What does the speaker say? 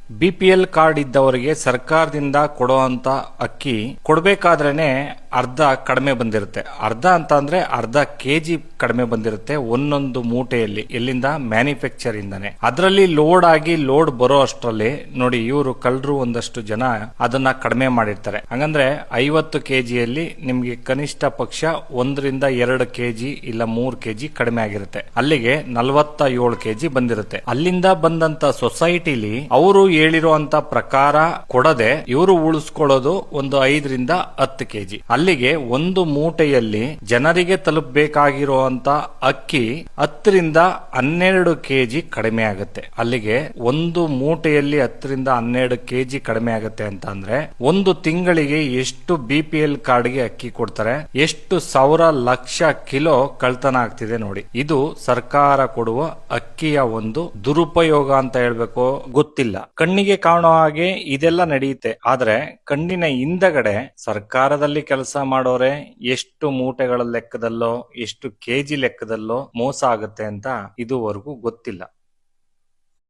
BPL card ಇದ್ದವರಿಗೆ ಸರ್ಕಾರದಿಂದ ಕೊಡುವಂತ ಅಕ್ಕಿ ಕೊಡ್ಬೇಕಾದ್ರೇನೆ ಅರ್ಧ ಕಡಿಮೆ ಬಂದಿರುತ್ತೆ. ಅರ್ಧ ಅಂತ ಅಂದ್ರೆ ಅರ್ಧ ಕೆಜಿ ಕಡಿಮೆ ಬಂದಿರುತ್ತೆ ಒಂದೊಂದು ಮೂಟೆಯಲ್ಲಿ, ಎಲ್ಲಿಂದ ಮ್ಯಾನುಫ್ಯಾಕ್ಚರ್ ಇಂದಾನೆ. ಅದರಲ್ಲಿ ಲೋಡ್ ಆಗಿ ಲೋಡ್ ಬರೋ ಅಷ್ಟರಲ್ಲಿ ನೋಡಿ ಇವರು ಕಳ್ಳರು ಒಂದಷ್ಟು ಜನ ಅದನ್ನ ಕಡಿಮೆ ಮಾಡಿರ್ತಾರೆ. ಹಂಗಂದ್ರೆ 50 ಕೆಜಿಯಲ್ಲಿ ನಿಮ್ಗೆ ಕನಿಷ್ಠ ಪಕ್ಷ 1-2 ಕೆಜಿ ಇಲ್ಲ 3 ಕೆಜಿ ಕಡಿಮೆ ಆಗಿರುತ್ತೆ. ಅಲ್ಲಿಗೆ 47 ಕೆಜಿ ಬಂದಿರುತ್ತೆ. ಅಲ್ಲಿಂದ ಬಂದಂತ ಸೊಸೈಟಿಲಿ ಅವರು ಹೇಳಿರುವಂತ ಪ್ರಕಾರ ಕೊಡದೆ ಇವರು ಉಳಿಸ್ಕೊಳ್ಳೋದು ಒಂದು 5-10 ಕೆಜಿ. ಅಲ್ಲಿಗೆ ಒಂದು ಮೂಟೆಯಲ್ಲಿ ಜನರಿಗೆ ತಲುಪಬೇಕಾಗಿರುವಂತ ಅಕ್ಕಿ 10-12 ಕೆಜಿ ಕಡಿಮೆ ಆಗುತ್ತೆ. ಅಲ್ಲಿಗೆ ಒಂದು ಮೂಟೆಯಲ್ಲಿ 10-12 ಕೆಜಿ ಕಡಿಮೆ ಆಗುತ್ತೆ ಅಂತ ಅಂದ್ರೆ ಒಂದು ತಿಂಗಳಿಗೆ ಎಷ್ಟು BPL ಕಾರ್ಡ್ಗೆ ಅಕ್ಕಿ ಕೊಡ್ತಾರೆ, ಎಷ್ಟು ಸಾವಿರ ಲಕ್ಷ ಕಿಲೋ ಕಳ್ತನ ಆಗ್ತಿದೆ ನೋಡಿ. ಇದು ಸರ್ಕಾರ ಕೊಡುವ ಅಕ್ಕಿಯ ಒಂದು ದುರುಪಯೋಗ ಅಂತ ಹೇಳ್ಬೇಕು, ಗೊತ್ತಿಲ್ಲ. ಕಣ್ಣಿಗೆ ಕಾಣೋ ಹಾಗೆ ಇದೆಲ್ಲ ನಡೆಯುತ್ತೆ, ಆದ್ರೆ ಕಣ್ಣಿನ ಹಿಂದಗಡೆ ಸರ್ಕಾರದಲ್ಲಿ ಕೆಲಸ ಮಾಡೋರೆ ಎಷ್ಟು ಮೂಟೆಗಳ ಲೆಕ್ಕದಲ್ಲೋ ಎಷ್ಟು ಕೆಜಿ ಲೆಕ್ಕದಲ್ಲೋ ಮೋಸ ಆಗುತ್ತೆ ಅಂತ ಇದುವರೆಗೂ ಗೊತ್ತಿಲ್ಲ.